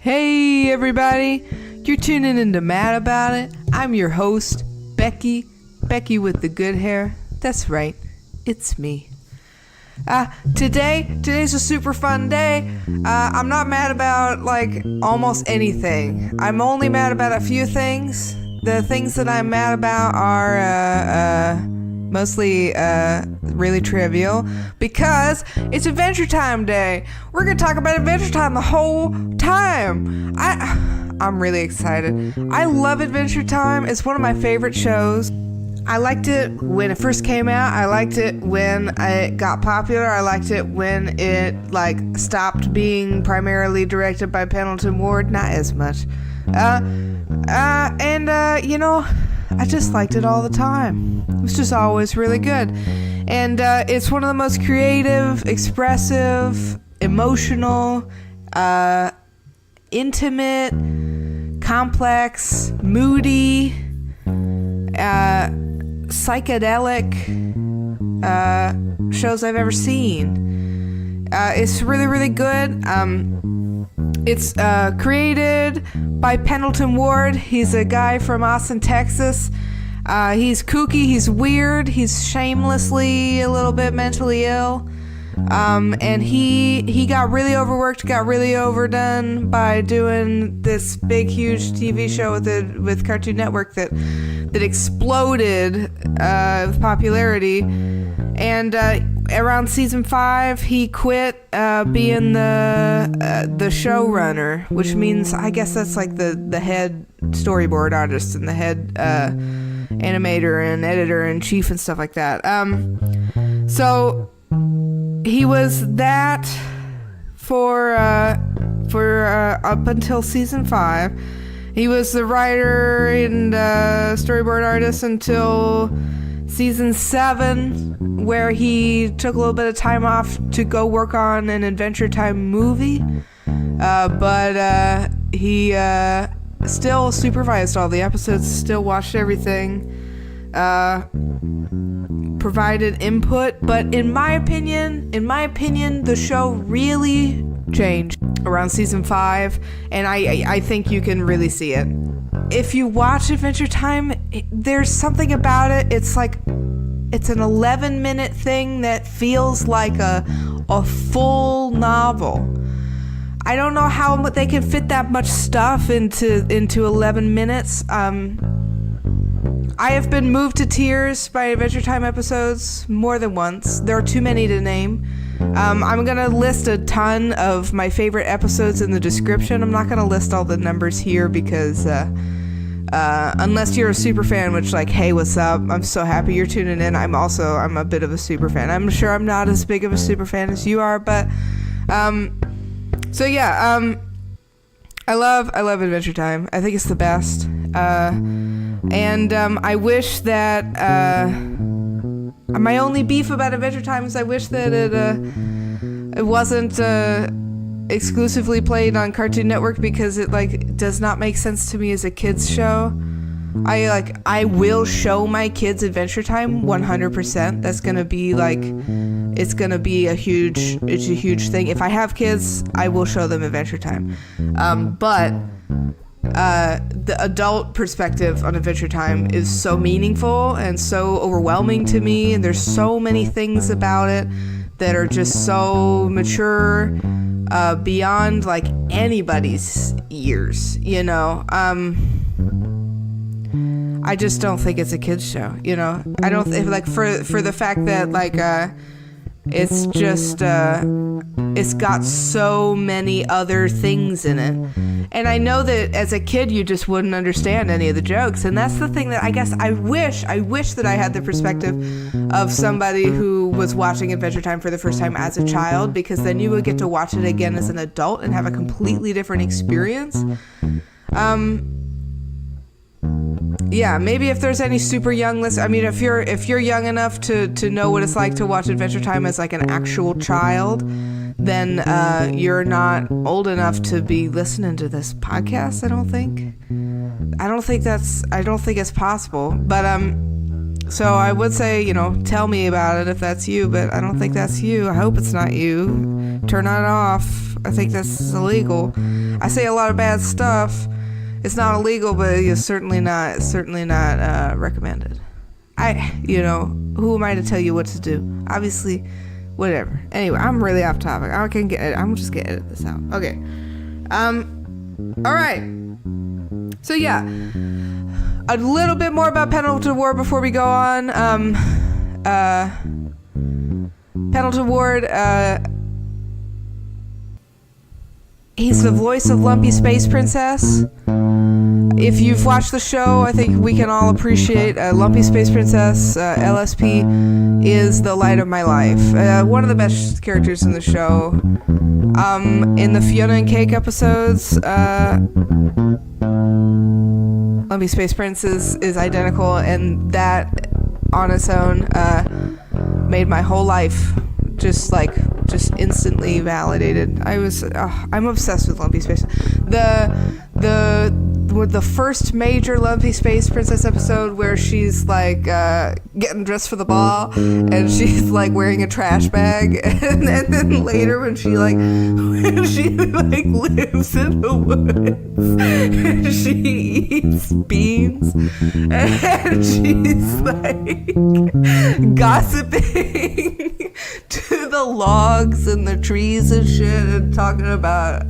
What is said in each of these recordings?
Hey everybody, you're tuning into Mad About It. I'm your host, Becky with the good hair. That's right, it's me. Today's a super fun day. I'm not mad about almost anything. I'm only mad about a few things. The things that I'm mad about are mostly really trivial because it's Adventure Time Day. We're gonna talk about Adventure Time the whole time. I'm really excited. I love Adventure Time. It's one of my favorite shows. I liked it when it first came out. I liked it when it got popular. I liked it when it stopped being primarily directed by Pendleton Ward. Not as much. I just liked it all the time. It was just always really good. And it's one of the most creative, expressive, emotional, intimate, complex, moody, psychedelic shows I've ever seen. It's really, really good. It's created by Pendleton Ward. He's a guy from Austin, Texas. He's kooky, he's weird, he's shamelessly a little bit mentally ill. And he got really overworked, got really overdone by doing this big, huge TV show with Cartoon Network that exploded with popularity. And around season 5, he quit being the showrunner, which means I guess that's like the head storyboard artist and the head animator and editor in chief and stuff like that. So he was that for up until season 5. He was the writer and storyboard artist until season 7, where he took a little bit of time off to go work on an Adventure Time movie. But he still supervised all the episodes, still watched everything, provided input. But in my opinion, the show really changed around season 5, and I think you can really see it. If you watch Adventure Time, there's something about it. It's an 11-minute thing that feels like a full novel. I don't know how they can fit that much stuff into 11 minutes. I have been moved to tears by Adventure Time episodes more than once. There are too many to name. I'm going to list a ton of my favorite episodes in the description. I'm not going to list all the numbers here because unless you're a super fan, which hey, what's up? I'm so happy you're tuning in. I'm a bit of a super fan. I'm sure I'm not as big of a super fan as you are, but so yeah, I love Adventure Time. I think it's the best. And I wish that my only beef about Adventure Time is I wish that it wasn't exclusively played on Cartoon Network, because it does not make sense to me as a kids show. I will show my kids Adventure Time 100%. That's gonna be it's gonna be a huge thing. If I have kids, I will show them Adventure Time. But the adult perspective on Adventure Time is so meaningful and so overwhelming to me, and there's so many things about it that are just so mature, beyond anybody's years, I just don't think it's a kids show, I don't for the fact that it's just it's got so many other things in it. And I know that as a kid you just wouldn't understand any of the jokes, and that's the thing that I guess I wish that I had the perspective of somebody who was watching Adventure Time for the first time as a child, because then you would get to watch it again as an adult and have a completely different experience. Yeah, maybe if there's any super young listeners, if you're young enough to know what it's like to watch Adventure Time as an actual child, then you're not old enough to be listening to this podcast. I don't think it's possible. But so I would say, tell me about it if that's you, but I don't think that's you. I hope it's not you. Turn it off. I think that's illegal. I say a lot of bad stuff. It's not illegal, but it's certainly not recommended. Who am I to tell you what to do? Obviously, whatever. Anyway, I'm really off topic. I'm just gonna edit this out. Okay. All right. So yeah, a little bit more about Pendleton Ward before we go on. Pendleton Ward, he's the voice of Lumpy Space Princess. If you've watched the show, I think we can all appreciate Lumpy Space Princess. LSP is the light of my life. One of the best characters in the show. In the Fiona and Cake episodes, Lumpy Space Princess is identical, and that on its own made my whole life just instantly validated. I'm obsessed with Lumpy Space. The first major Lumpy Space Princess episode where she's like getting dressed for the ball and she's like wearing a trash bag, and then later when she lives in the woods and she eats beans and she's like gossiping to the logs and the trees and shit and talking about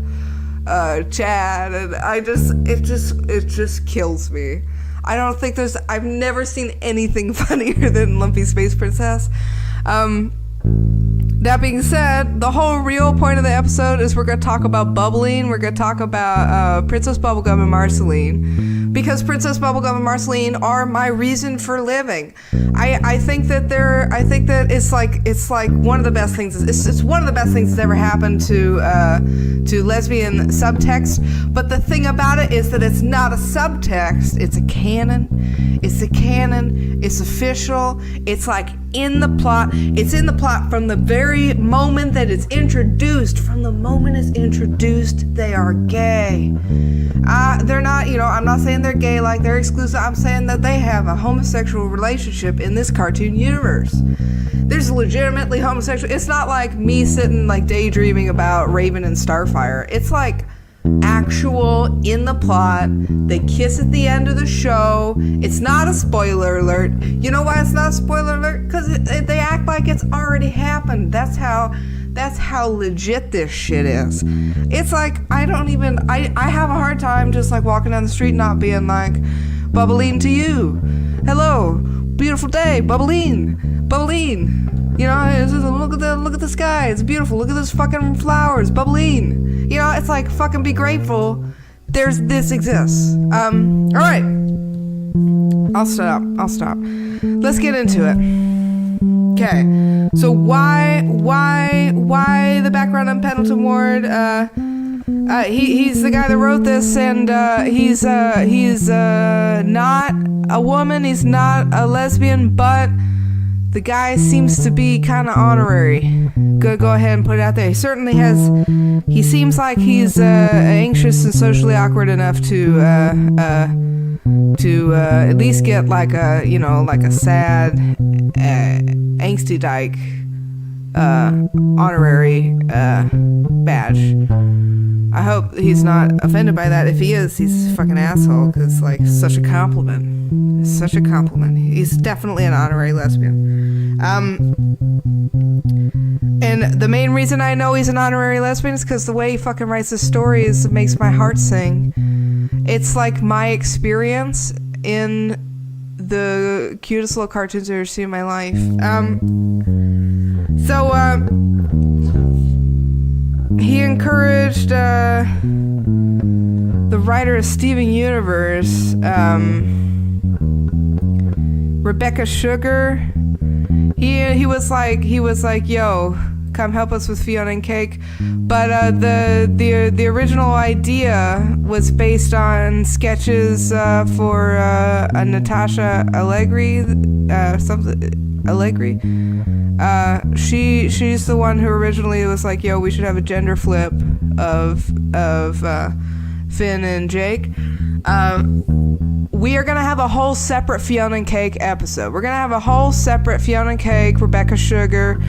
Chad, and it just kills me. I've never seen anything funnier than Lumpy Space Princess. That being said, the whole real point of the episode is we're going to talk about bubbling. We're going to talk about Princess Bubblegum and Marceline, because Princess Bubblegum and Marceline are my reason for living. I think that it's like one of the best things. It's one of the best things that's ever happened to lesbian subtext. But the thing about it is that it's not a subtext. It's a canon. It's a canon. It's official. It's like in the plot. It's in the plot from the very moment that it's introduced. From the moment it's introduced, they are gay. They're not, I'm not saying they're gay like they're exclusive. I'm saying that they have a homosexual relationship in this cartoon universe. There's legitimately homosexual. It's not like me sitting like daydreaming about Raven and Starfire. It's like actual in the plot. They kiss at the end of the show. It's not a spoiler alert. You know why it's not a spoiler alert? Because they act like it's already happened. That's how legit this shit is. It's like I have a hard time just like walking down the street not being like, bubbling to you. Hello, beautiful day, bubbling. Look at the sky. It's beautiful. Look at those fucking flowers, bubbling. It's like fucking be grateful. This exists. All right. I'll stop. Let's get into it. Okay. So why the background on Pendleton Ward? He's the guy that wrote this, and he's not a woman. He's not a lesbian, but the guy seems to be kind of honorary. Go ahead and put it out there. He certainly has. He seems like he's anxious and socially awkward enough to at least get like a sad angsty dyke honorary badge. I hope he's not offended by that. If he is, he's a fucking asshole, because like such a compliment. It's such a compliment. He's definitely an honorary lesbian. And the main reason I know he's an honorary lesbian is because the way he fucking writes his stories makes my heart sing. It's like my experience in the cutest little cartoons I've ever seen in my life. He encouraged the writer of Steven Universe, Rebecca Sugar. He was like, yo, come help us with Fiona and Cake. But the original idea was based on sketches for a Natasha Allegri, Allegri. She's the one who originally was like, yo, we should have a gender flip of Finn and Jake. We are gonna have a whole separate Fiona and Cake episode. We're gonna have a whole separate Fiona and Cake, Rebecca Sugar.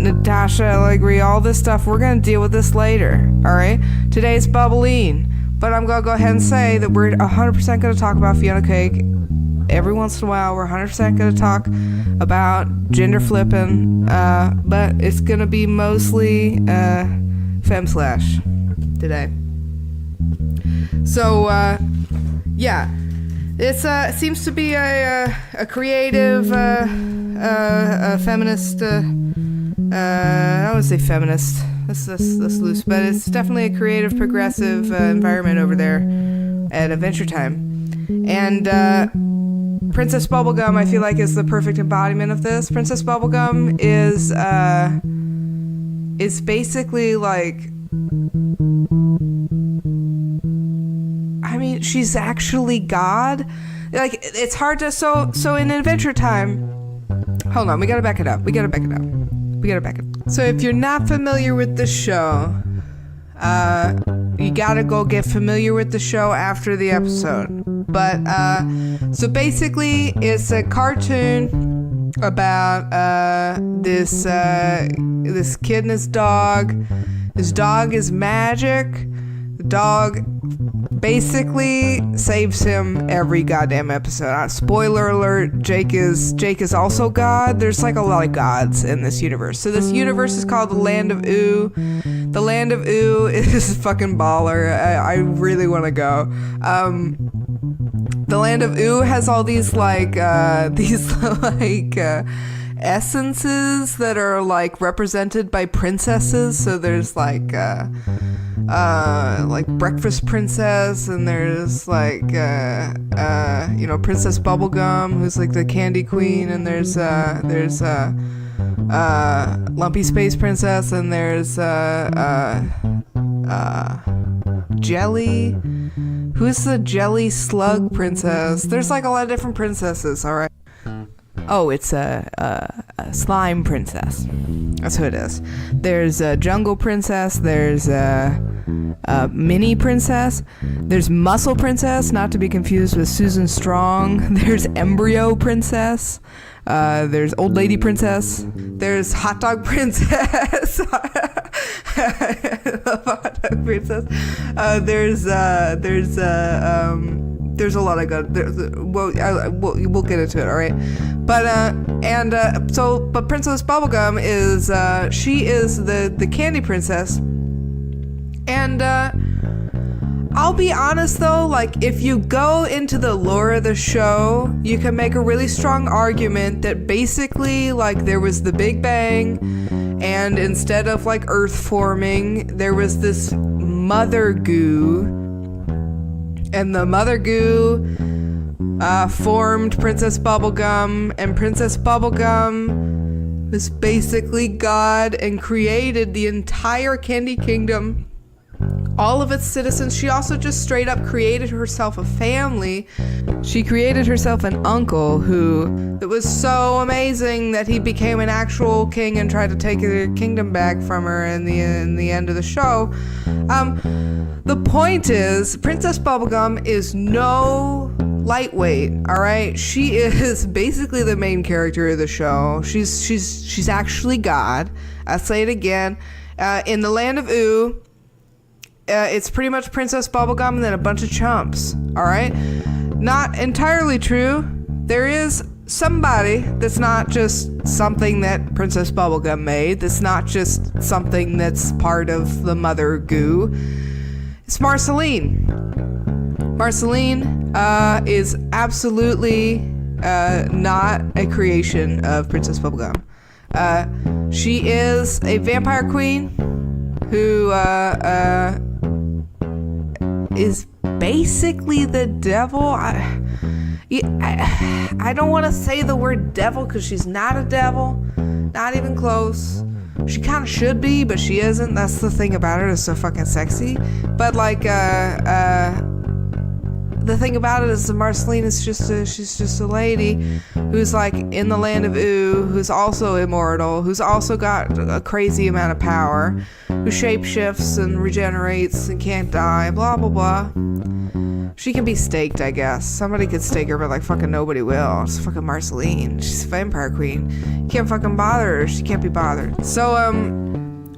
Natasha, Allegri, all this stuff, we're going to deal with this later, all right? Today's bubbling, but I'm going to go ahead and say that we're 100% going to talk about Fiona Cake. Every once in a while, we're 100% going to talk about gender flipping, but it's going to be mostly Femslash today. So, yeah, it's seems to be a creative, feminist. I wouldn't say feminist. That's loose, but it's definitely a creative, progressive environment over there at Adventure Time. And Princess Bubblegum, I feel like, is the perfect embodiment of this. Princess Bubblegum is basically like, I mean, she's actually God. Like, it's hard to, so in Adventure Time, hold on, we gotta back it up. So if you're not familiar with the show, you gotta go get familiar with the show after the episode. But, so basically, it's a cartoon about, this kid and his dog. His dog is magic. The dog basically saves him every goddamn episode. Spoiler alert, Jake is also God. There's like a lot of gods in this universe. So this universe is called the Land of Oo. The Land of Oo is fucking baller. I really want to go. The Land of Oo has all these essences that are like represented by princesses. So there's like Breakfast Princess, and there's like Princess Bubblegum, who's like the candy queen, and there's Lumpy Space Princess, and there's Jelly, who's the Jelly Slug Princess. There's like a lot of different princesses. All right. Oh, it's a Slime Princess. That's who it is. There's a Jungle Princess. There's a Mini Princess. There's Muscle Princess, not to be confused with Susan Strong. There's Embryo Princess. There's Old Lady Princess. There's Hot Dog Princess. I love Hot Dog Princess. There's a lot of good. We'll get into it, all right. But but Princess Bubblegum is she is the candy princess, and I'll be honest though, like if you go into the lore of the show, you can make a really strong argument that basically like there was the Big Bang, and instead of like Earth forming, there was this mother goo. And the mother goo formed Princess Bubblegum, and Princess Bubblegum was basically God and created the entire Candy Kingdom, all of its citizens. She also just straight up created herself a family. She created herself an uncle that was so amazing that he became an actual king and tried to take the kingdom back from her in the end of the show. The point is, Princess Bubblegum is no lightweight, all right? She is basically the main character of the show. She's actually God. I'll say it again. In the Land of Oo, it's pretty much Princess Bubblegum and then a bunch of chumps, all right? Not entirely true. There is somebody that's not just something that Princess Bubblegum made. That's not just something that's part of the mother goo. It's Marceline. Marceline is absolutely not a creation of Princess Bubblegum. She is a vampire queen who is basically the devil. I don't want to say the word devil because she's not a devil. Not even close. She kind of should be, but she isn't. That's the thing about her. It's so fucking sexy. But like, the thing about it is that Marceline is she's just a lady who's like in the Land of Oo, who's also immortal, who's also got a crazy amount of power, who shapeshifts and regenerates and can't die, blah, blah, blah. She can be staked, I guess. Somebody could stake her, but like fucking nobody will. It's fucking Marceline. She's a vampire queen. You can't fucking bother her. She can't be bothered. So,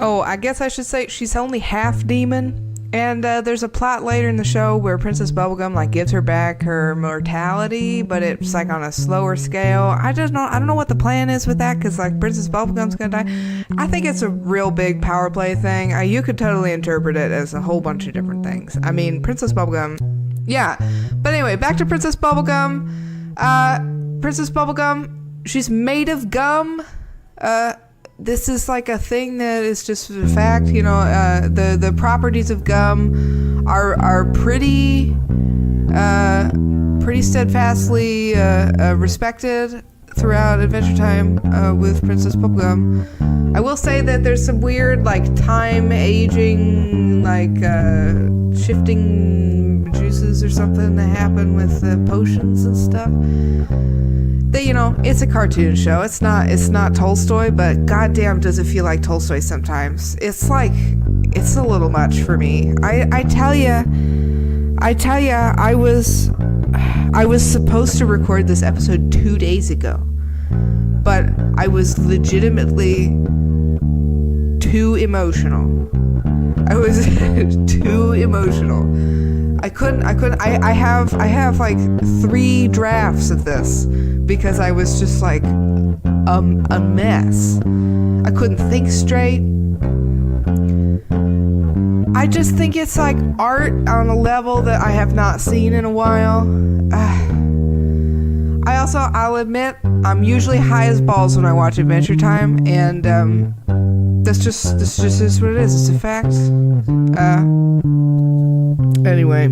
oh, I guess I should say she's only half demon. And there's a plot later in the show where Princess Bubblegum like gives her back her mortality, but it's like on a slower scale. I don't know what the plan is with that, because like Princess Bubblegum's gonna die. I think it's a real big power play thing. You could totally interpret it as a whole bunch of different things. I mean, Princess Bubblegum, yeah. But anyway, back to Princess Bubblegum. Princess Bubblegum, she's made of gum. This is like a thing that is just a fact, you know. The properties of gum are pretty steadfastly respected throughout Adventure Time with Princess Bubblegum. I will say that there's some weird like time aging, like shifting juices or something that happen with the potions and stuff. You know, it's a cartoon show. It's not Tolstoy, but goddamn does it feel like Tolstoy sometimes. It's like, it's a little much for me. I tell ya, I was supposed to record this episode 2 days ago, but I was legitimately too emotional. I was too emotional. I have like 3 drafts of this because I was just like a mess. I couldn't think straight. I just think it's like art on a level that I have not seen in a while. I'll admit, I'm usually high as balls when I watch Adventure Time, and this just is what it is. It's a fact. Anyway,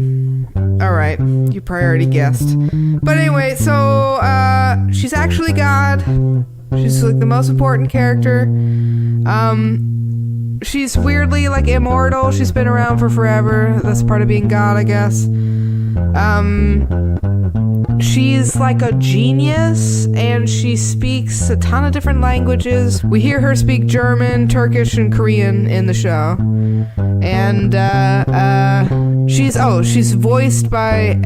all right, you probably already guessed. But anyway, so she's actually God. She's like the most important character. She's weirdly like immortal. She's been around for forever. That's part of being God, I guess. She's like a genius, and she speaks a ton of different languages. We hear her speak German, Turkish, and Korean in the show. And she's voiced by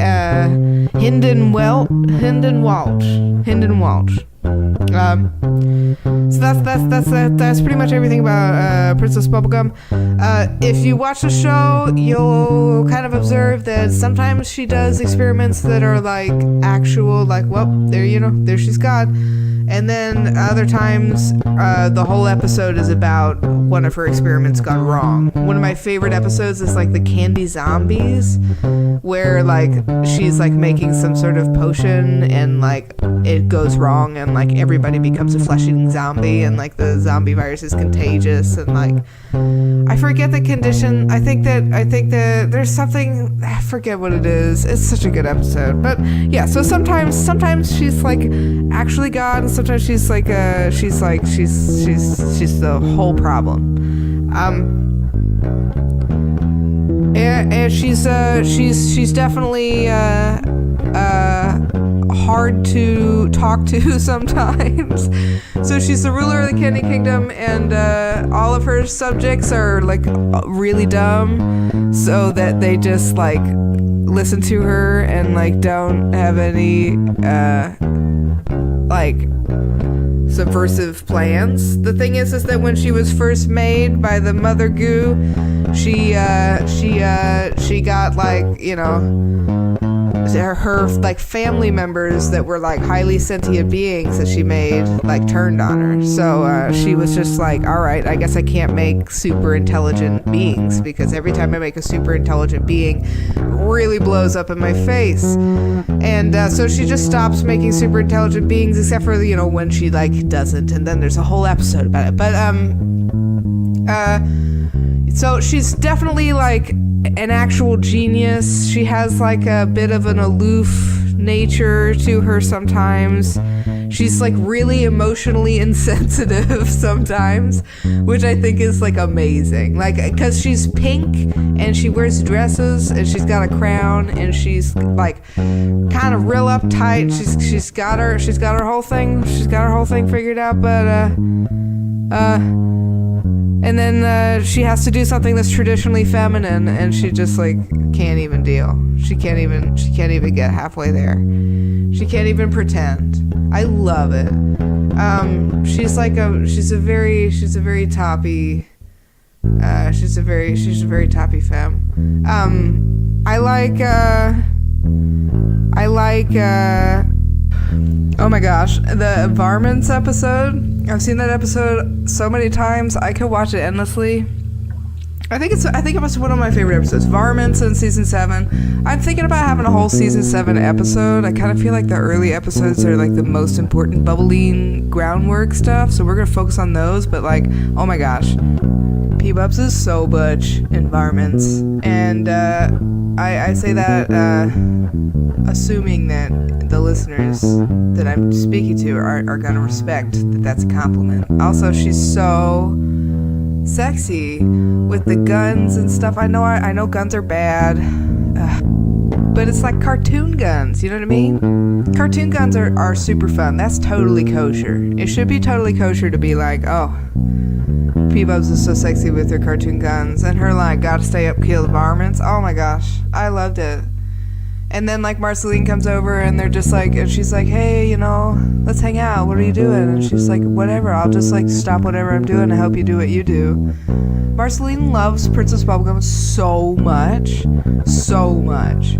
Hinden Walsh. So that's pretty much everything about Princess Bubblegum. If you watch the show, you'll kind of observe that sometimes she does experiments that are like actual, like, well, there she's God. And then other times, the whole episode is about one of her experiments gone wrong. One of my favorite episodes is like the candy zombies, where like she's like making some sort of potion and like it goes wrong and like everybody becomes a flesh-eating zombie and like the zombie virus is contagious and like I forget the condition. I think that there's something, I forget what it is. It's such a good episode. But yeah, so sometimes she's like actually God, and sometimes she's like she's the whole problem. And she's definitely hard to talk to sometimes. So she's the ruler of the Candy Kingdom, and all of her subjects are like really dumb, so that they just like listen to her and like don't have any like subversive plans. The thing is that when she was first made by the Mother Goo, she got like, you know, her like family members that were like highly sentient beings that she made like turned on her. So she was just like, all right, I guess I can't make super intelligent beings, because every time I make a super intelligent being, it really blows up in my face. And so she just stops making super intelligent beings, except for, you know, when she like doesn't, and then there's a whole episode about it. But so she's definitely like an actual genius. She has like a bit of an aloof nature to her sometimes. She's like really emotionally insensitive sometimes, which I think is like amazing. Like, because she's pink and she wears dresses and she's got a crown and she's like kind of real uptight. She's got her whole thing figured out, but And then she has to do something that's traditionally feminine, and she just like can't even deal. She can't even get halfway there. She can't even pretend. I love it. She's a very toppy. She's a very toppy femme. I like oh my gosh, the Varmints episode. I've seen that episode so many times. I could watch it endlessly. I think it was one of my favorite episodes. Varmints in season 7. I'm thinking about having a whole season 7 episode. I kind of feel like the early episodes are like the most important bubbling groundwork stuff, so we're gonna focus on those. But like, oh my gosh, P-Bubs is so butch in Varmints, and I say that assuming that the listeners that I'm speaking to are gonna respect that that's a compliment. Also, she's so sexy with the guns and stuff. I know guns are bad, but it's like cartoon guns, you know what I mean? Cartoon guns are super fun. That's totally kosher. It should be totally kosher to be like, oh, P-Bubs is so sexy with her cartoon guns, and her like, gotta stay up, kill the varmints. Oh my gosh, I loved it. And then like Marceline comes over and they're just like, and she's like, hey, you know, let's hang out. What are you doing? And she's like, whatever, I'll just like stop whatever I'm doing to help you do what you do. Marceline loves Princess Bubblegum so much. So much.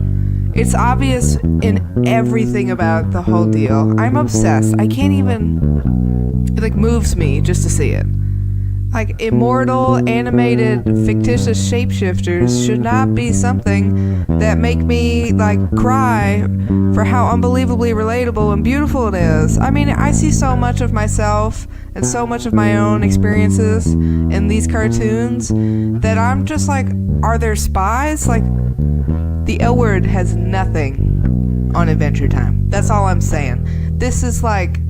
It's obvious in everything about the whole deal. I'm obsessed. I can't even, it like moves me just to see it. Like, immortal, animated, fictitious shapeshifters should not be something that make me, like, cry for how unbelievably relatable and beautiful it is. I mean, I see so much of myself and so much of my own experiences in these cartoons that I'm just like, are there spies? Like, the L Word has nothing on Adventure Time. That's all I'm saying. This is like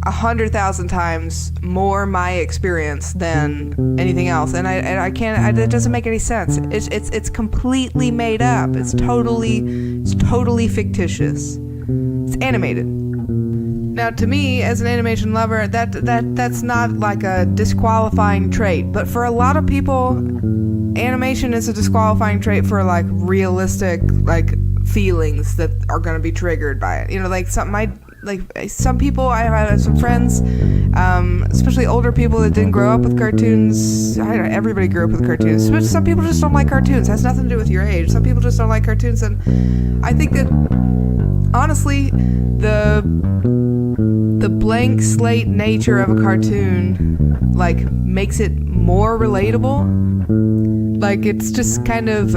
100,000 times more my experience than anything else, and I can't. It doesn't make any sense. It's completely made up. It's totally fictitious. It's animated. Now, to me, as an animation lover, that's not like a disqualifying trait. But for a lot of people, animation is a disqualifying trait for like realistic like feelings that are going to be triggered by it. You know, like some people, I had some friends, especially older people that didn't grow up with cartoons. I don't know, everybody grew up with cartoons, but some people just don't like cartoons. It has nothing to do with your age. Some people just don't like cartoons, and I think that honestly, the blank slate nature of a cartoon like makes it more relatable. Like, it's just kind of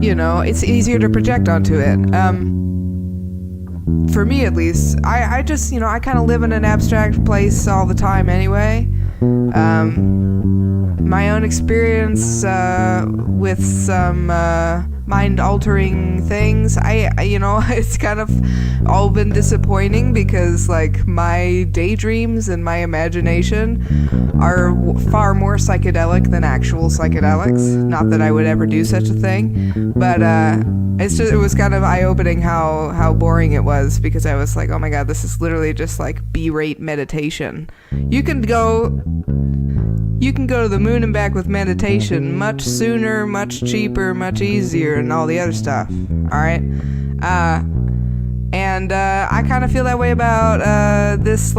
you know, it's easier to project onto it. For me, at least, I just, you know, I kind of live in an abstract place all the time anyway. My own experience with some mind-altering things, you know, it's kind of all been disappointing because, like, my daydreams and my imagination are far more psychedelic than actual psychedelics. Not that I would ever do such a thing, but it was kind of eye-opening how boring it was, because I was like, oh my god, this is literally just like B-rate meditation. You can go to the moon and back with meditation much sooner, much cheaper, much easier, and all the other stuff. Alright? And I kind of feel that way about this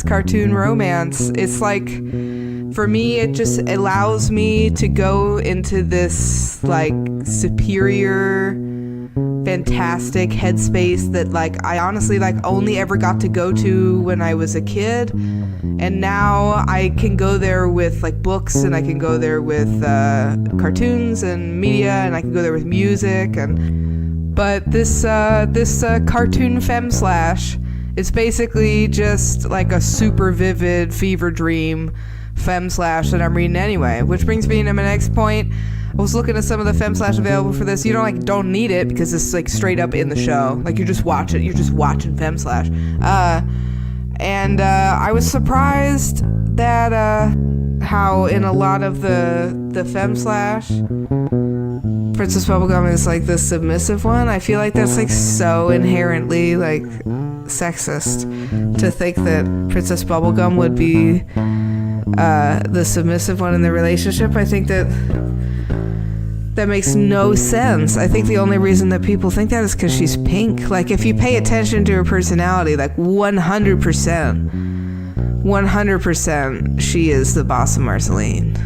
cartoon romance. It's like, for me, it just allows me to go into this like superior, fantastic headspace that like I honestly like only ever got to go to when I was a kid, and now I can go there with like books, and I can go there with cartoons and media, and I can go there with music, but this cartoon femslash is basically just like a super vivid fever dream femslash that I'm reading anyway, which brings me to my next point. I was looking at some of the femslash available for this. You don't need it because it's like straight up in the show. Like, you just watch it. You're just watching femslash. And I was surprised that how in a lot of the femslash, Princess Bubblegum is like the submissive one. I feel like that's like so inherently like sexist to think that Princess Bubblegum would be the submissive one in the relationship. I think that makes no sense. I think the only reason that people think that is because she's pink. Like, if you pay attention to her personality, like 100%, she is the boss of Marceline.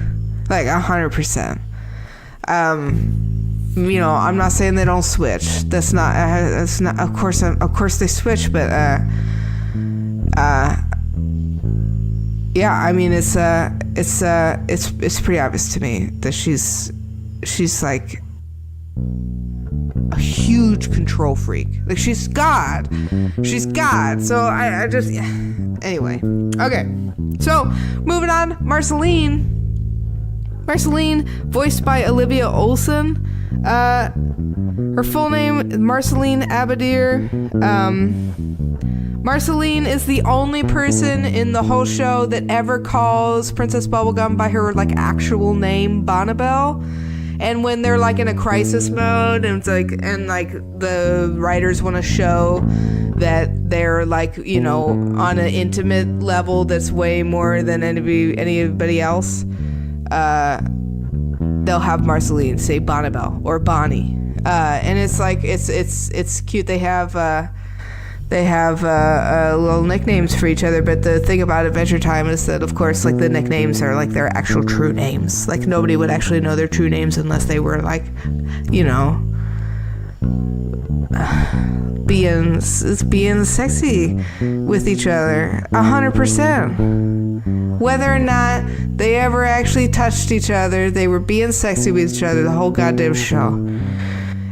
Like 100%. You know, I'm not saying they don't switch. That's not. Of course they switch, but yeah. I mean, it's pretty obvious to me that she's like a huge control freak. Like, she's God. So I just, yeah. Anyway. Okay. So moving on, Marceline, voiced by Olivia Olson. Her full name, Marceline Abadir. Marceline is the only person in the whole show that ever calls Princess Bubblegum by her, like, actual name, Bonnibel. And when they're, like, in a crisis mode, and it's like, and like the writers want to show that they're, like, you know, on an intimate level that's way more than anybody else, they'll have Marceline say Bonnibel or Bonnie, and it's like it's cute. They have little nicknames for each other, but the thing about Adventure Time is that, of course, like, the nicknames are like their actual true names. Like, nobody would actually know their true names unless they were, like, you know, being sexy with each other 100%. Whether or not they ever actually touched each other, they were being sexy with each other the whole goddamn show.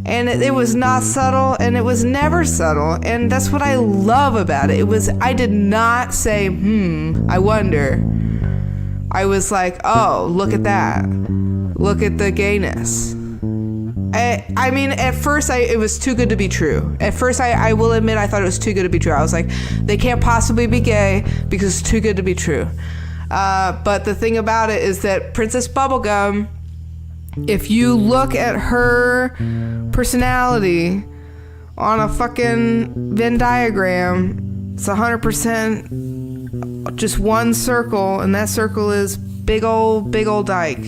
And it was not subtle, and it was never subtle, and that's what I love about it. I did not say, I wonder. I was like, oh, look at that. Look at the gayness. I mean, at first, it was too good to be true. At first, I will admit, I thought it was too good to be true. I was like, they can't possibly be gay because it's too good to be true. But the thing about it is that Princess Bubblegum, if you look at her personality on a fucking Venn diagram, it's 100% just one circle, and that circle is big old dyke.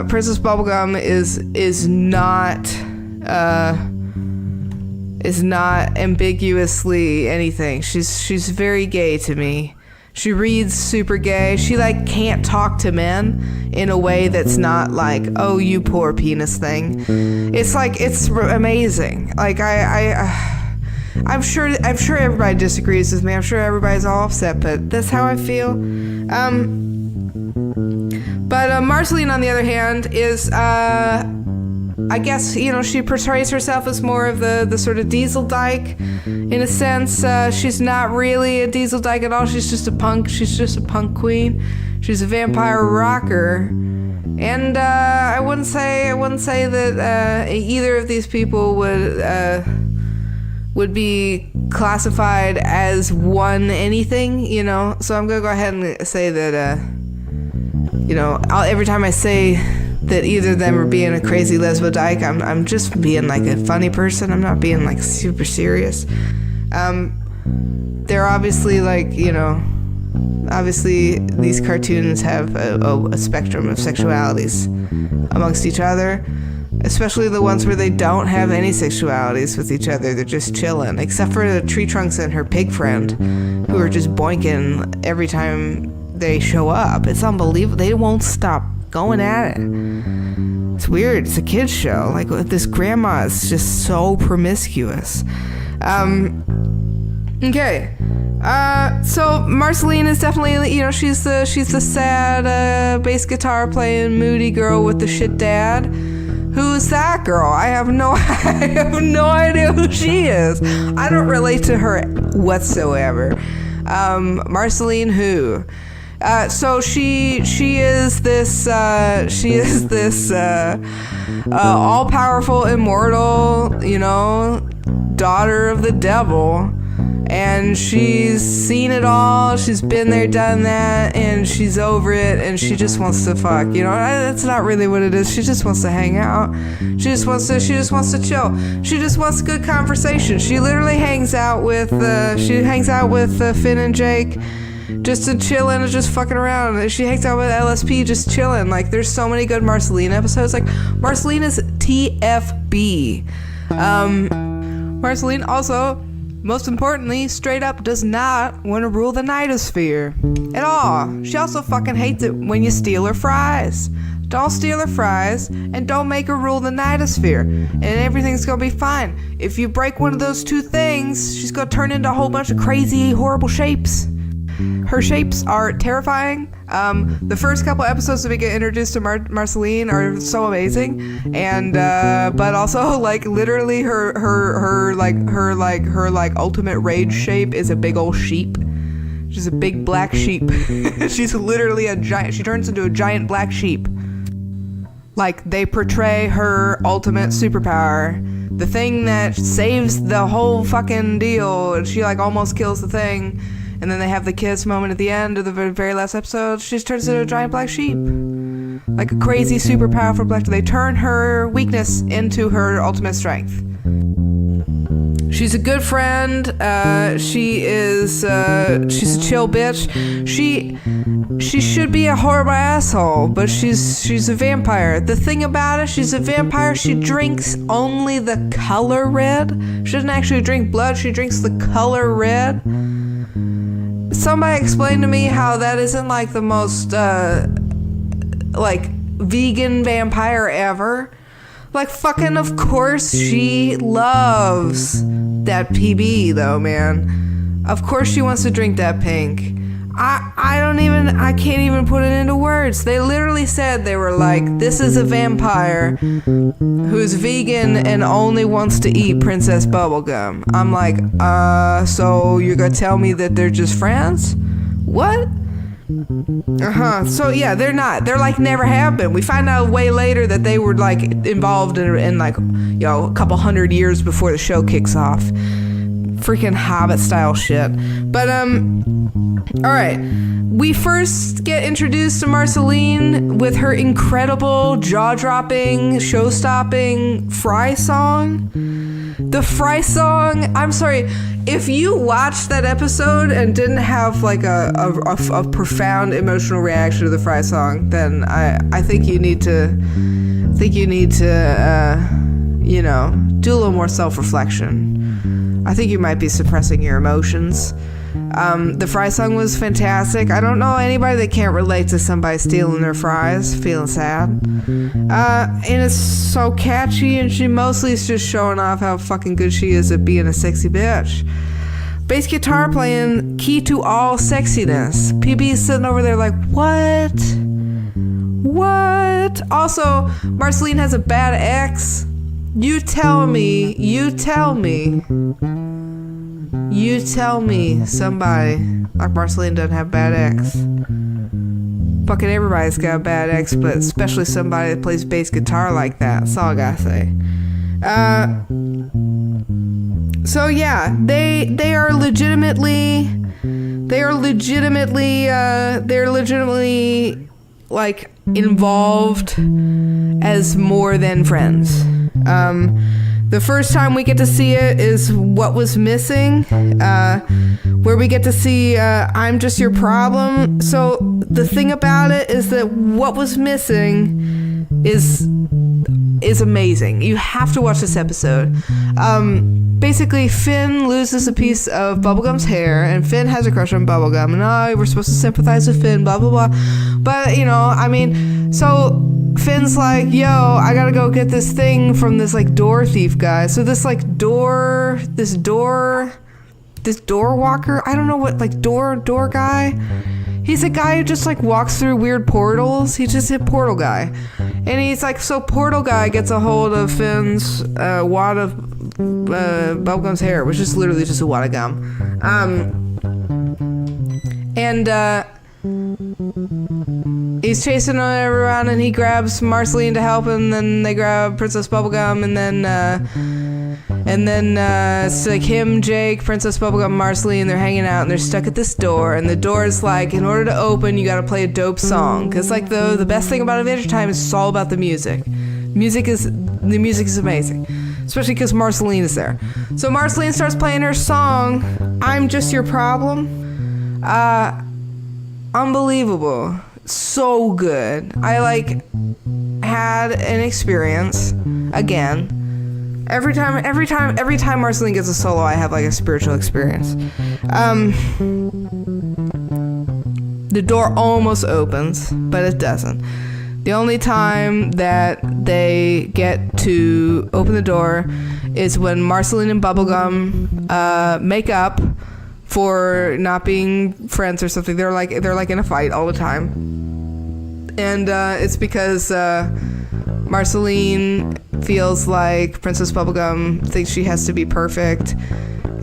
Princess Bubblegum is not ambiguously anything. She's very gay to me. She reads super gay. She, like, can't talk to men in a way that's not like, oh, you poor penis thing. It's like, it's amazing. Like, I'm sure everybody disagrees with me. I'm sure everybody's all upset, but that's how I feel. But Marceline, on the other hand, is, I guess, you know, she portrays herself as more of the sort of diesel dyke, in a sense. She's not really a diesel dyke at all. She's just a punk. She's just a punk queen. She's a vampire rocker. And I wouldn't say that either of these people would be classified as one anything, you know. So I'm gonna go ahead and say that, you know, every time I say that either of them are being a crazy lesbo dyke, I'm just being like a funny person. I'm not being like super serious. They're obviously, like, you know, obviously these cartoons have a spectrum of sexualities amongst each other, especially the ones where they don't have any sexualities with each other. They're just chilling, except for the Tree Trunks and her pig friend, who are just boinking every time they show up. It's unbelievable. They won't stop going at it. It's weird. It's a kid's show. Like, this grandma is just so promiscuous. Okay. So Marceline is definitely, you know, she's the sad bass guitar playing moody girl with the shit dad. Who's that girl? I have no idea who she is. I don't relate to her whatsoever. Marceline who? So she is this all-powerful, immortal, you know, daughter of the devil, and she's seen it all. She's been there, done that, and she's over it, and she just wants to fuck. You know, that's not really what it is. She just wants to hang out. She just wants to chill. She just wants good conversation. She literally hangs out with Finn and Jake. just to chilling and just fucking around. She hangs out with LSP just chilling. Like, there's so many good Marceline episodes. Like, Marceline is TFB. Marceline also, most importantly, straight up does not want to rule the nightosphere at all. She also fucking hates it when you steal her fries. Don't steal her fries, and don't make her rule the nightosphere, and everything's gonna be fine. If you break one of those two things, she's gonna turn into a whole bunch of crazy, horrible shapes. Her shapes are terrifying. The first couple episodes that we get introduced to Marceline are so amazing, and but also, like, literally her ultimate rage shape is a big old sheep. She's a big black sheep. She's literally a giant. She turns into a giant black sheep. Like, they portray her ultimate superpower, the thing that saves the whole fucking deal. She, like, almost kills the thing, and then they have the kiss moment at the end of the very last episode. She just turns into a giant black sheep. Like a crazy, super powerful black. They turn her weakness into her ultimate strength. She's a good friend. She's a chill bitch. She should be a horrible asshole, but she's a vampire. The thing about it, she's a vampire. She drinks only the color red. She doesn't actually drink blood. She drinks the color red. Somebody explained to me how that isn't like the most like vegan vampire ever. Like, fucking of course she loves that PB though, man. Of course she wants to drink that pink. I can't even put it into words. They literally said, they were like, this is a vampire who's vegan and only wants to eat Princess Bubblegum. I'm like, so you're gonna tell me that they're just friends? What? So yeah, they're not. They're like never have been. We find out way later that they were like involved in like, you know, a couple hundred years before the show kicks off. Freaking Hobbit style shit. But alright. We first get introduced to Marceline with her incredible, jaw-dropping, show-stopping Fry song. The Fry song, I'm sorry, if you watched that episode and didn't have like a profound emotional reaction to the Fry song, then I think you need to you know, do a little more self-reflection. I think you might be suppressing your emotions. The Fry song was fantastic. I don't know anybody that can't relate to somebody stealing their fries, feeling sad. And it's so catchy, and she mostly is just showing off how fucking good she is at being a sexy bitch. Bass guitar playing, key to all sexiness. PB's sitting over there like, what? What? Also, Marceline has a bad ex. You tell me somebody like Marceline doesn't have bad ex. Fucking everybody's got a bad ex, but especially somebody that plays bass guitar like that. That's all I gotta say. So yeah, they are legitimately like involved as more than friends. The first time we get to see it is What Was Missing, where we get to see I'm Just Your Problem. So the thing about it is that What Was Missing is amazing. You have to watch this episode. Basically, Finn loses a piece of Bubblegum's hair, and Finn has a crush on Bubblegum, and we're supposed to sympathize with Finn, blah, blah, blah. But, you know, I mean, so Finn's like, yo, I gotta go get this thing from this, like, door thief guy. So this door walker, I don't know what, like, door guy. He's a guy who just, like, walks through weird portals. He's just a portal guy. And he's like, so portal guy gets a hold of Finn's wad of Bubblegum's hair, which is literally just a wad of gum. And he's chasing her around, and he grabs Marceline to help him, and then they grab Princess Bubblegum, and then it's like him, Jake, Princess Bubblegum, Marceline, they're hanging out, and they're stuck at this door, and the door is like, in order to open, you gotta play a dope song, because like the best thing about Adventure Time is it's all about the music. The music is amazing, especially because Marceline is there. So Marceline starts playing her song, I'm Just Your Problem. unbelievable. So good. I like had an experience again. Every time Marceline gets a solo, I have like a spiritual experience. The door almost opens, but it doesn't. The only time that they get to open the door is when Marceline and Bubblegum make up for not being friends or something. They're like in a fight all the time, and it's because Marceline feels like Princess Bubblegum thinks she has to be perfect,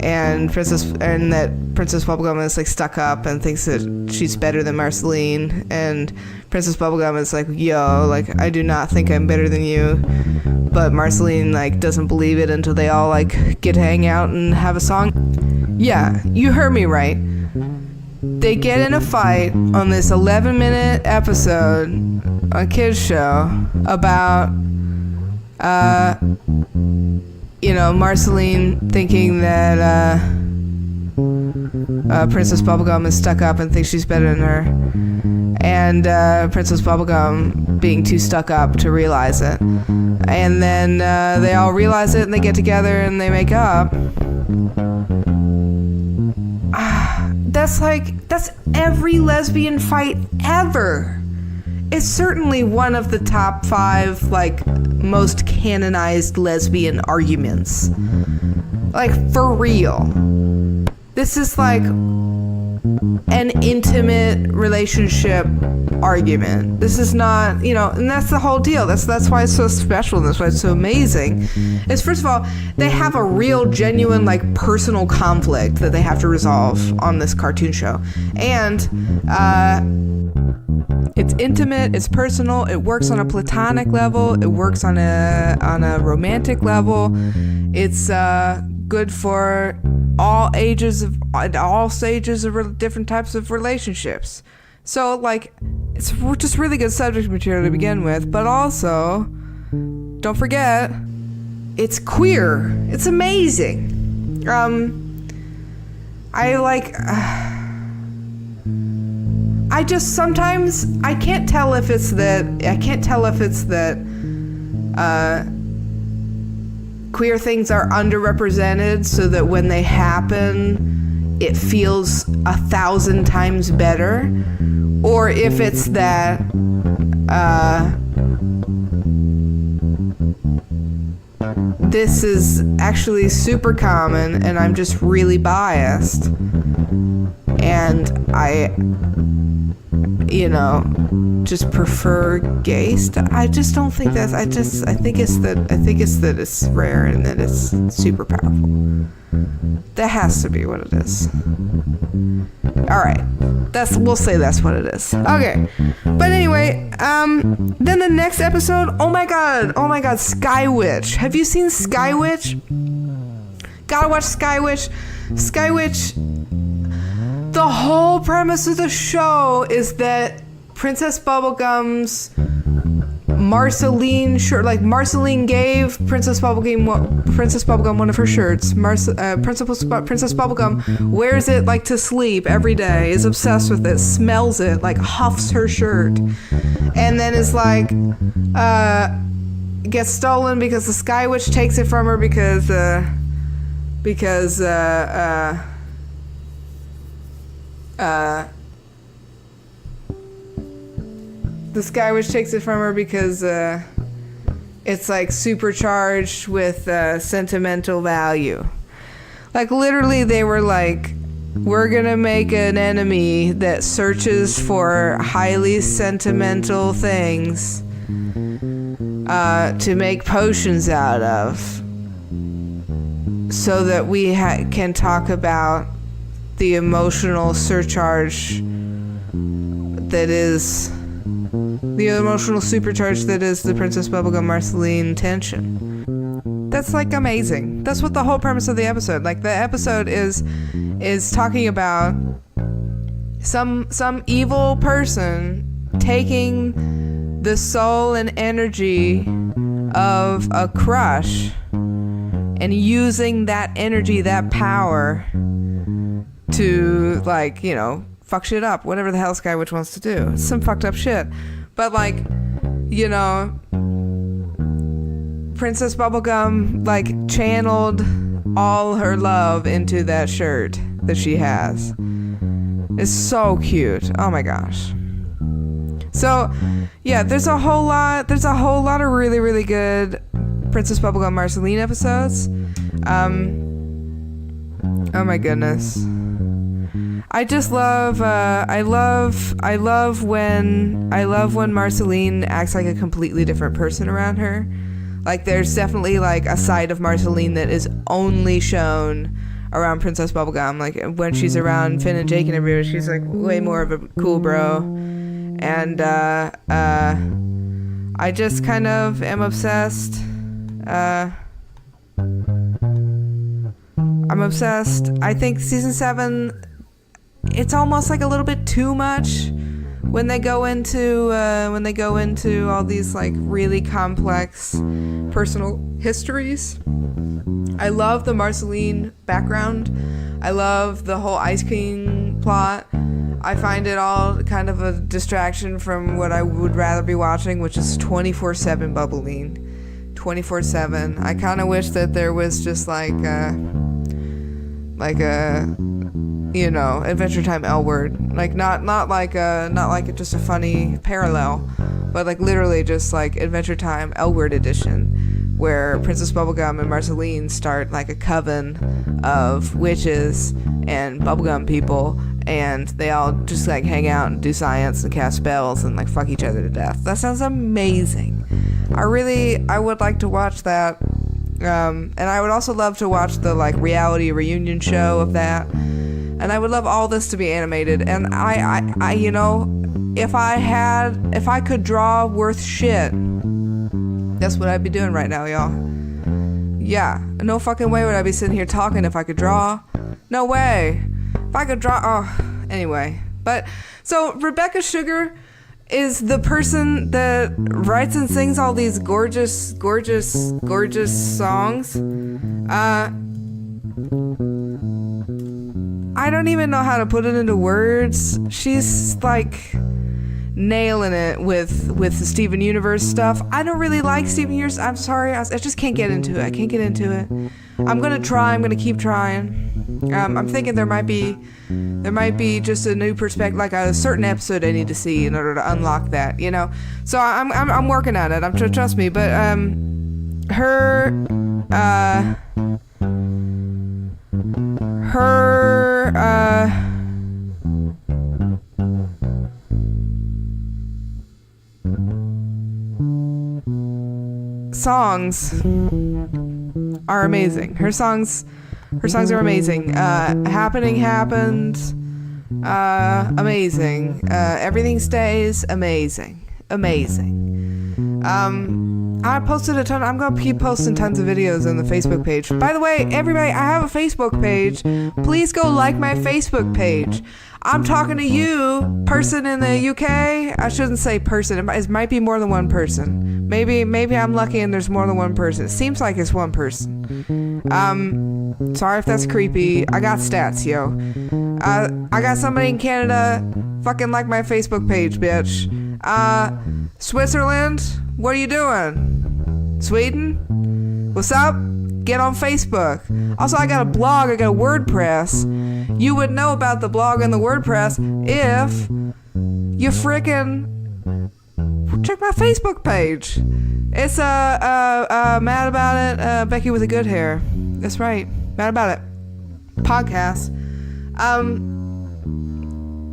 and that Princess Bubblegum is like stuck up and thinks that she's better than Marceline, and Princess Bubblegum is like, yo, like, I do not think I'm better than you. But Marceline like doesn't believe it until they all like get to hang out and have a song. Yeah, you heard me right. They get in a fight on this 11-minute episode on a kids show about Marceline thinking that Princess Bubblegum is stuck up and thinks she's better than her, and Princess Bubblegum being too stuck up to realize it. And then they all realize it and they get together and they make up. That's every lesbian fight ever. It's certainly one of the top 5 like most canonized lesbian arguments. Like, for real. This is like an intimate relationship argument. This is not, and that's the whole deal. That's why it's so special, and that's why it's so amazing. Is, first of all, they have a real, genuine, like, personal conflict that they have to resolve on this cartoon show. And it's intimate, it's personal, it works on a platonic level, it works on a romantic level. It's good for all stages of different types of relationships. So, like, it's just really good subject material to begin with, but also, don't forget, it's queer. It's amazing. I just sometimes, I can't tell if it's that queer things are underrepresented so that when they happen, it feels 1,000 times better, or if it's that this is actually super common and I'm just really biased and I just prefer gay stuff. I just don't think that's, I think it's that it's rare and that it's super powerful. That has to be what it is. Alright. We'll say that's what it is. Okay. But anyway, then the next episode, oh my god, Sky Witch. Have you seen Sky Witch? Gotta watch Sky Witch. Sky Witch, the whole premise of the show is that Princess Bubblegum's Marceline shirt, like Marceline gave Princess Bubblegum one of her shirts. Princess Bubblegum wears it like to sleep every day, is obsessed with it, smells it, like huffs her shirt, and then is like gets stolen because the Sky Witch takes it from her because the Sky Witch takes it from her because it's like supercharged with sentimental value. Like, literally, they were like, we're gonna make an enemy that searches for highly sentimental things to make potions out of, so that we can talk about the emotional surcharge that is the Princess Bubblegum Marceline tension. That's like amazing. That's what the whole premise of the episode. Like, the episode is talking about some evil person taking the soul and energy of a crush and using that energy, that power, to, like, fuck shit up, whatever the hell Sky Witch wants to do. It's some fucked up shit. But like, you know, Princess Bubblegum like channeled all her love into that shirt that she has. It's so cute. Oh my gosh. So yeah, there's a whole lot of really, really good Princess Bubblegum Marceline episodes. Oh my goodness. I just love I love when Marceline acts like a completely different person around her. Like there's definitely like a side of Marceline that is only shown around Princess Bubblegum. Like when she's around Finn and Jake and everybody, she's like way more of a cool bro. And I just kind of am obsessed. I'm obsessed. I think season 7, it's almost like a little bit too much when they go into all these like really complex personal histories. I love the Marceline background. I love the whole Ice King plot. I find it all kind of a distraction from what I would rather be watching, which is 24/7 Bubbling. 24/7. I kind of wish that there was just like a you know, Adventure Time L Word, like not like just a funny parallel, but like literally just like Adventure Time L Word edition, where Princess Bubblegum and Marceline start like a coven of witches and bubblegum people, and they all just like hang out and do science and cast spells and like fuck each other to death. That sounds amazing. I would like to watch that. And I would also love to watch the like reality reunion show of that. And I would love all this to be animated. And I you know, if I could draw worth shit, that's what I'd be doing right now, y'all. Yeah, no fucking way would I be sitting here talking if I could draw. No way. If I could draw, oh, anyway. But so Rebecca Sugar is the person that writes and sings all these gorgeous songs. I don't even know how to put it into words. She's like nailing it with the Steven Universe stuff. I don't really like Steven Universe. I'm sorry. I just can't get into it. I can't get into it. I'm gonna try. I'm gonna keep trying. I'm thinking there might be just a new perspective, like a certain episode I need to see in order to unlock that, you know. So I'm working on it. Trust me. But her songs are amazing. Her songs are amazing. Happening happened. Amazing. Everything stays amazing. I posted a ton. I'm gonna keep posting tons of videos on the Facebook page. By the way, everybody, I have a Facebook page. Please go like my Facebook page. I'm talking to you, person in the UK. I shouldn't say person. It might be more than one person. Maybe I'm lucky and there's more than one person. It seems like it's one person. Sorry if that's creepy. I got stats, yo. I got somebody in Canada. Fucking like my Facebook page, bitch. Switzerland, what are you doing? Sweden? What's up? Get on Facebook. Also, I got a blog. I got a WordPress. You would know about the blog and the WordPress if you frickin' check my Facebook page. It's Mad About It, Becky with the good hair. That's right, Mad About It podcast.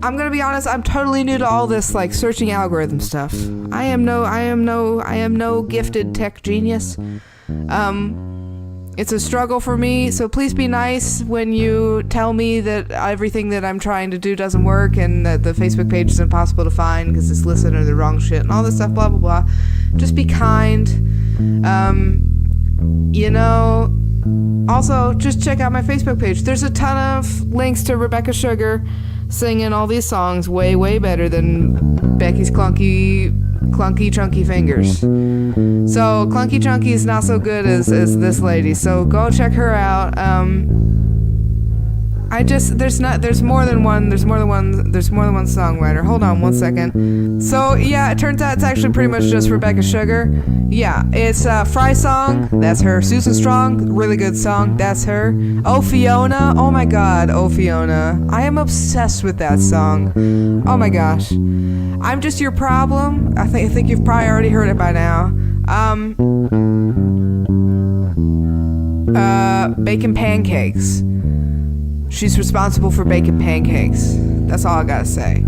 I'm gonna be honest, I'm totally new to all this like searching algorithm stuff. I am no gifted tech genius. It's a struggle for me, so please be nice when you tell me that everything that I'm trying to do doesn't work and that the Facebook page is impossible to find because it's listed under the wrong shit and all this stuff, blah blah blah. Just be kind. You know, also just check out my Facebook page. There's a ton of links to Rebecca Sugar singing all these songs way better than Becky's clunky chunky fingers. So clunky chunky is not so good as this lady, so go check her out. there's more than one songwriter. Hold on one second. So yeah, it turns out it's actually pretty much just Rebecca Sugar. Yeah, it's Fry Song, that's her. Susan Strong, really good song, that's her. Oh Fiona, oh my god, Oh Fiona. I am obsessed with that song. Oh my gosh. I'm Just Your Problem. I think you've probably already heard it by now. Baking pancakes. She's responsible for baking pancakes. That's all I gotta say.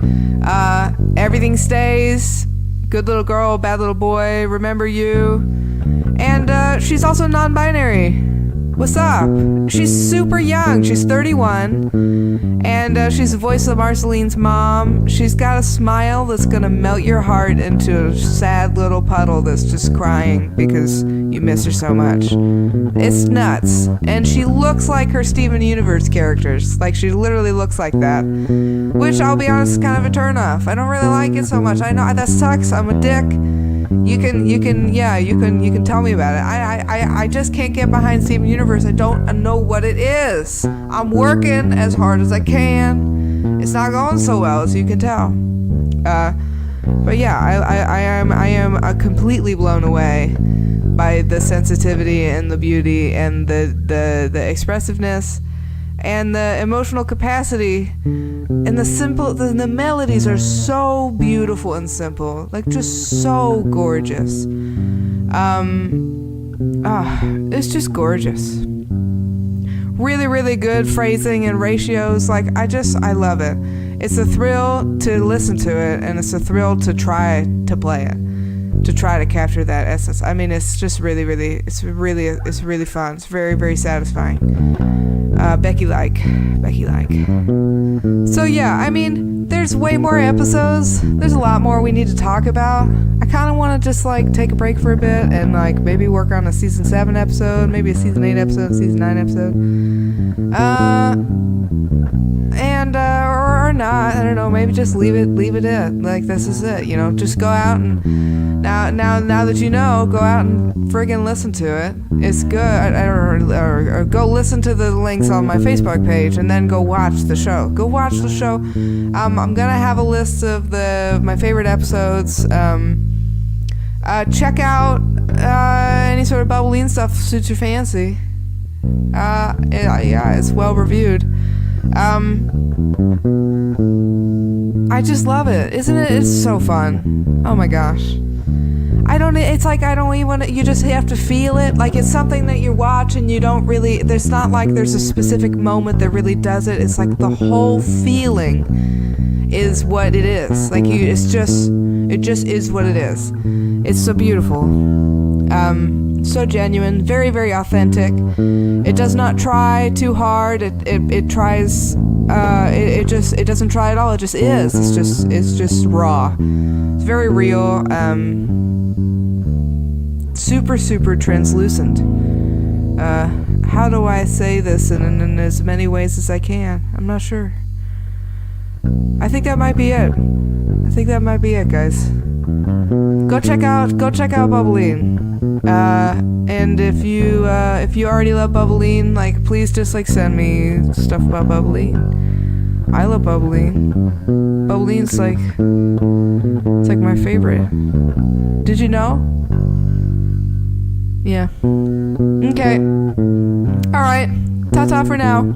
Everything Stays. Good Little Girl, Bad Little Boy, Remember You. And she's also non-binary. What's up? She's super young. She's 31. And she's the voice of Marceline's mom. She's got a smile that's gonna melt your heart into a sad little puddle that's just crying because you miss her so much. It's nuts. And she looks like her Steven Universe characters. Like, she literally looks like that. Which, I'll be honest, is kind of a turnoff. I don't really like it so much. I know that sucks. I'm a dick. You can tell me about it. I just can't get behind Steven Universe. I don't know what it is. I'm working as hard as I can. It's not going so well, as you can tell. But yeah, I am completely blown away by the sensitivity and the beauty and the expressiveness and the emotional capacity and the melodies are so beautiful and simple, like just so gorgeous. It's just gorgeous. Really, really good phrasing and ratios. Like, I love it. It's a thrill to listen to it, and it's a thrill to try to play it, to try to capture that essence. I mean, it's just really, really, it's really fun. It's very, very satisfying. Becky like. So yeah, I mean, there's way more episodes. There's a lot more we need to talk about. I kind of want to just like take a break for a bit and like maybe work on a season 7 episode, maybe a season 8 episode, season 9 episode. Or not. I don't know. Maybe just leave it at like this is it. You know, just go out and now that you know, go out and friggin' listen to it. It's good. Or go listen to the links on my Facebook page and then go watch the show. Go watch the show. I'm gonna have a list of my favorite episodes. Check out any sort of BUBBLINE stuff suits your fancy. Yeah, it's well reviewed. I just love it, isn't it? It's so fun. Oh my gosh. It's like I don't even want to, you just have to feel it. Like, it's something that you watch and you don't really, there's not like there's a specific moment that really does it. It's like the whole feeling is what it is. Like, it just is what it is. It's so beautiful. So genuine, very, very authentic. It does not try too hard. It tries, it doesn't try at all. It just is. It's just raw. It's very real. Super, super translucent. How do I say this in as many ways as I can? I'm not sure. I think that might be it. Guys. Go check out BUBBLINE. And if you already love BUBBLINE, like, please just like send me stuff about BUBBLINE. I love BUBBLINE. BUBBLINE's like, it's like my favorite. Did you know? Yeah. Okay. Alright. Ta-ta for now.